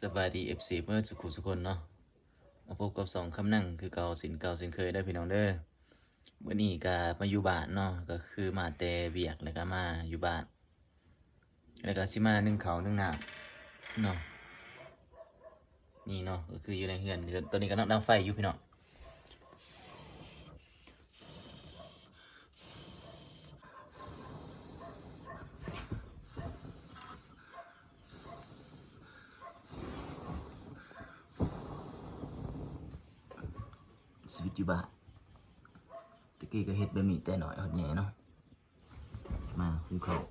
สบายดีFCเมื่อสุขุสุคนเนาะมาพบกับสองคำนั่งคือเก่าสินเก่าสินเคยได้พี่น้องเด้อวันนี้ก็มาอยู่บ้านเนาะก็คือมาแต่เบียกแล้วก็มาอยู่บ้านแล้วก็สิมานึ่งข้าวนึ่งน้ำเนาะนี่เนาะก็คืออยู่ในเฮือนตอนนี้ก็นั่งไฟอยู่พี่น้องชีวิตอยู่บ้านตะกี้ก็เฮ็ดบะหมี่แต่หน่อยหดแหน่เนาะสิมาหุงข้าว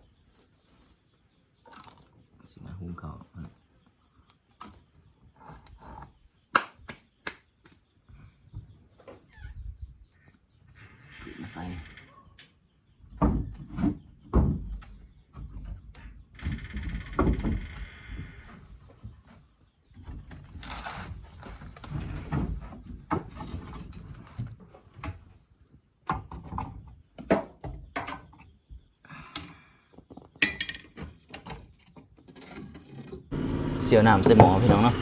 สิมาหุงข้าวมาใส่เสียวน้ำใส่หม้อพี่น้องเนาะ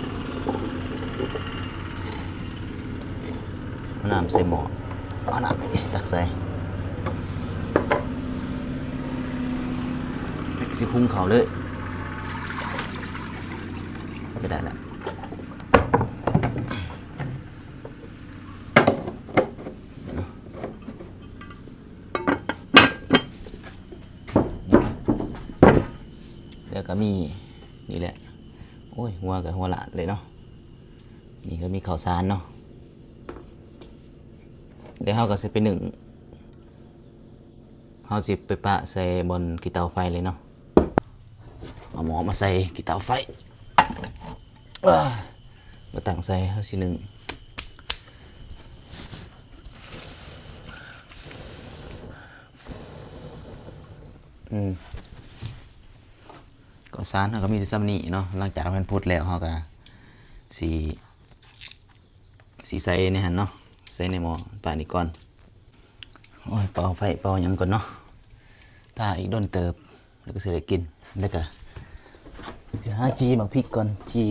น้ำใส่หม้อเอาน้ำไปนี่ตักใส่สิคุ้งเขาเลยก็ได้แล้วแล้วก็มีนี่แหละโอ้ยหัวกับหัวหลานเลยเนาะนี่ก็มีข้าวสารเนาะเดี๋ยวเราก็สิไปหนึ่งเราสิไปปะใส่บนกีเตาไฟเลยเนาะเอาหมอมาใส่กีเตาไฟมาตั้งใส่เราสิหนึ่งก็สารเราก็มีซ้ำนี่เนาะหลังจากมันพูดแล้วเราก็สีใส่ในหันเนาะใส่ในหม้อป่านนี้ก่อนโอ้ยเป่าไฟเป่าหยังก่อนเนาะถ้าอีกโดนเติบแล้วก็สิได้กินแล้วก็สิหาจีบักพริกก่อนจี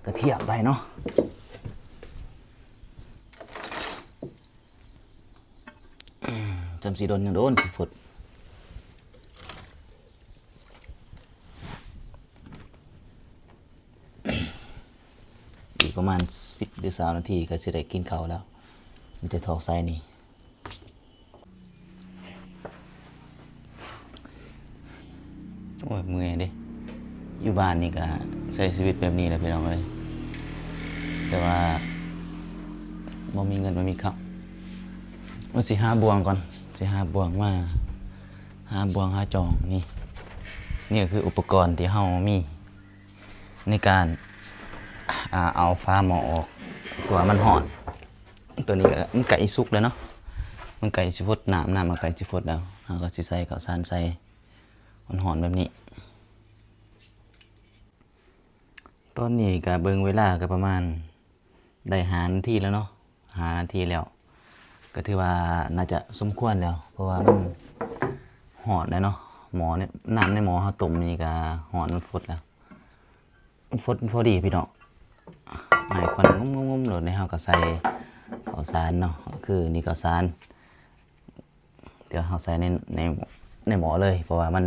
กระเทียมไปเนาะจำสีโดนยังโดนสิฝดอีกประมาณ10 หรือ20 นาทีก็จะได้กินข้าวแล้วมันจะทอกไส้นี่โอ้ยเมื่อยเด้อยู่บ้านนี่ก็ใช้ชีวิตแบบนี้แหละพี่น้องเอ้ยแต่ว่าบ่มีเงินบ่มีข้าวมันสิหาบวงก่อนสิหาบวงมาหาบวงหาจองนี่ก็คืออุปกรณ์ที่เฮามีในการเอาฟ้าหม้อออกกว่ามันหอนตัวนี้ก็มันไก่สุกแล้วเนาะมันไก่สิฟดน้ำมันไก่สิฟดแล้วเราก็สิใส่ข้าวสารใส่มันหอนแบบนี้ตอนนี้ก็เบิ่งเวลาก็ประมาณได้5 นาทีแล้วเนาะ5 นาทีแล้วก็ถือว่าน่าจะสมควรแล้วเพราะว่ามันหอนแล้วเนาะหมอเนี่ยน้ำในหมอเขาต้มนี่ก็หอนมันฟดแล้วมันฟดพอดีพี่น้องหายควันงุ้มๆๆโหลดในเฮาก็ใส่ข้าวสารเนาะคือนี่ข้าวสารเดี๋ยวเฮาใส่ในหม้อเลยเพราะว่ามัน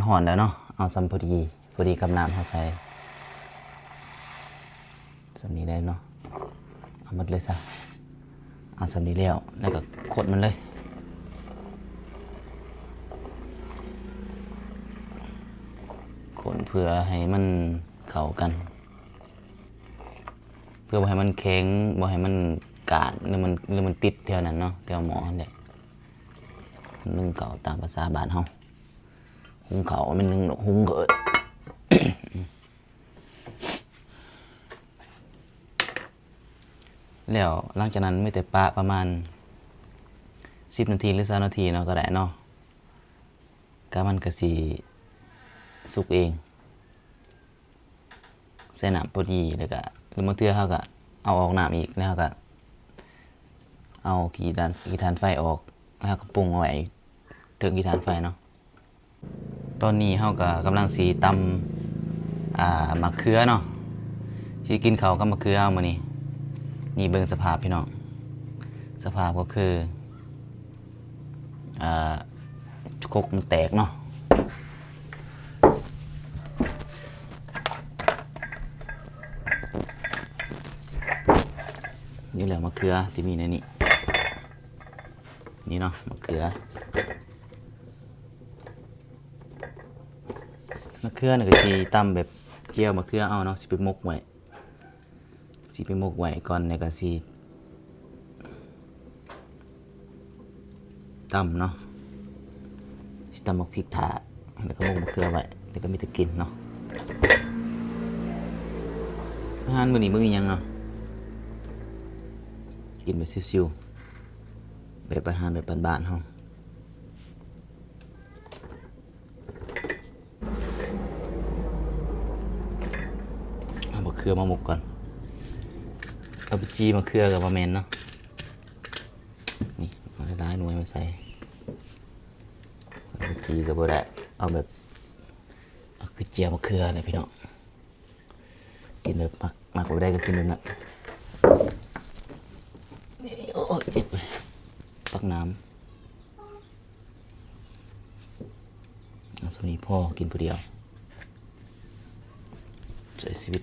หอนแล้วเนาะเอาซ้ำพอดีกับน้ำเฮาใส่ซ้ำนี้ได้เนาะเอาหมดเลยซะเอาซ้ำนี้แล้วก็ขดมันเลยคนเพื่อให้มันเข้ากันเพื่อบ่ให้มันแข็งบ่ให้มันกาดหรือมันติดแถวนั้นเนาะแถวหมอนั่นแหละนึ่งข้าวตามภาษาบ้านเฮาหุงข้าวมันนึ่งหุงเกิด แล้วหลังจากนั้นไม่แต่ปะประมาณ10 นาทีหรือ20 นาทีเนาะก็ได้เนาะก็มันก็สิสุกเองใส่น้ำพอดีแล้วก็หรือบางเทื่อเขาก็เอาออกน้ำอีกแล้วก็เอาขีฐานไฟออกแล้วก็ปรุงเอาไว้ถึงขีฐานไฟเนาะตอนนี้เขาก็กำลังสีต มะเขือเนาะสิกินข้าวกับมะเขือมื้อนี้นี่เบิ่งสภาพพี่น้องสภาพก็คือคกมันแตกเนาะนี่แหละมะเขือที่มีในนี้นี่เนาะมะเขือนี่ก็สิตำแบบเจียวมะเขือเอาเนาะสิไปมกไว้ก่อนแล้วก็สิตำเนาะสิตำบักพริกถาแล้วก็มกมะเขือไว้แล้วก็มีแต่กินเนาะอาหารมื้อนี้บ่มีหยังเนาะกินแบบชิวๆแบบอาหารแบบบ้านๆเฮาเอามะเขือมาหมกก่อนเอาไปจี้มะเขือกับมะแม่นเนาะนี่เอาหลายๆหน่วยมาใส่เอาไปจี้ก็บ่ได้เอาแบบเอาคือเจียวมะเขือเลยพี่น้องกินแบบมักบ่ได้ก็กินแบบนั้นโอ้ยเจ็บเลยตักน้ำสำนี้พ่อกินผู้เดียวใช้ชีวิต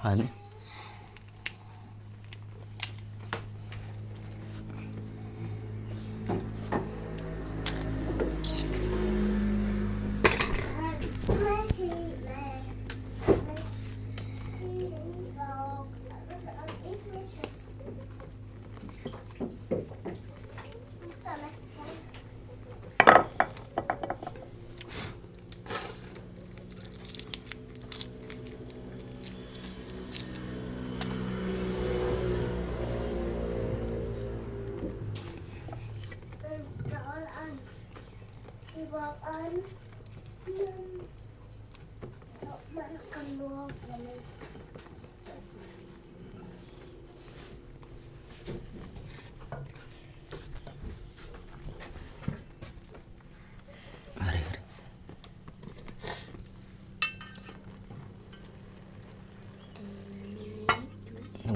อันนี้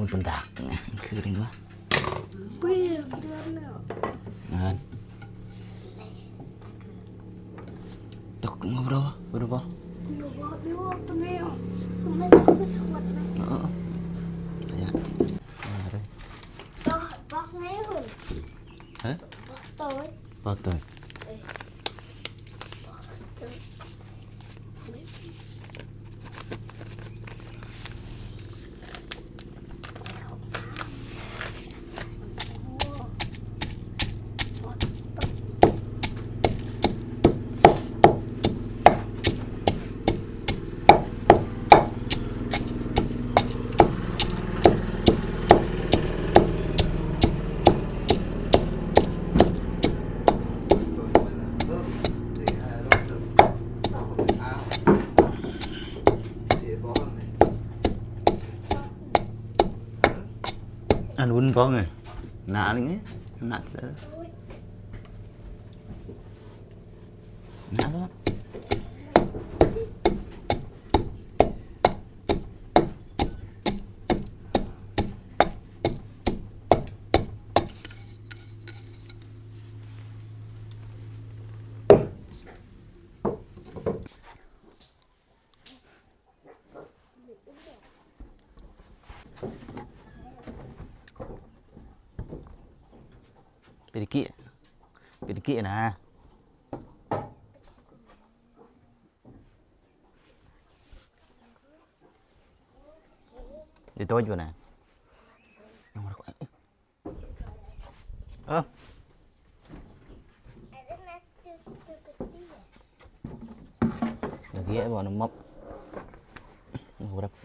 มันเป็นดักไงมันคืออะไรวะเปรี้ยวเดือดแล้วตกมาบรอตัวนี้ไม่ใช่ไม่สวดนะอย่าอะไรบอกไงคุณฮะบอกตัวanh uống có người nạ đi nghe nạ thế nạ đó Pedikit nah. Dito juga nah. Nomor aku. Lagi ya bawa nomor. Berapa?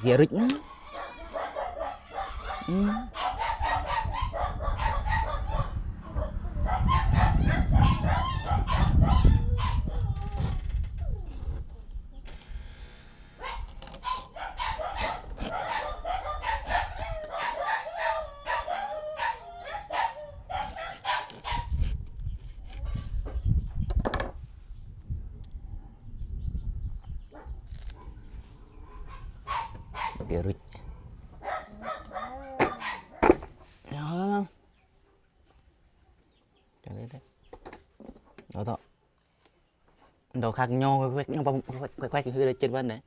Kia rít nữa. Kia rít. Đó. Cho lên đấy. Đó đó. Đồ khác nhau quét quét quét quét hư trên bên đấy.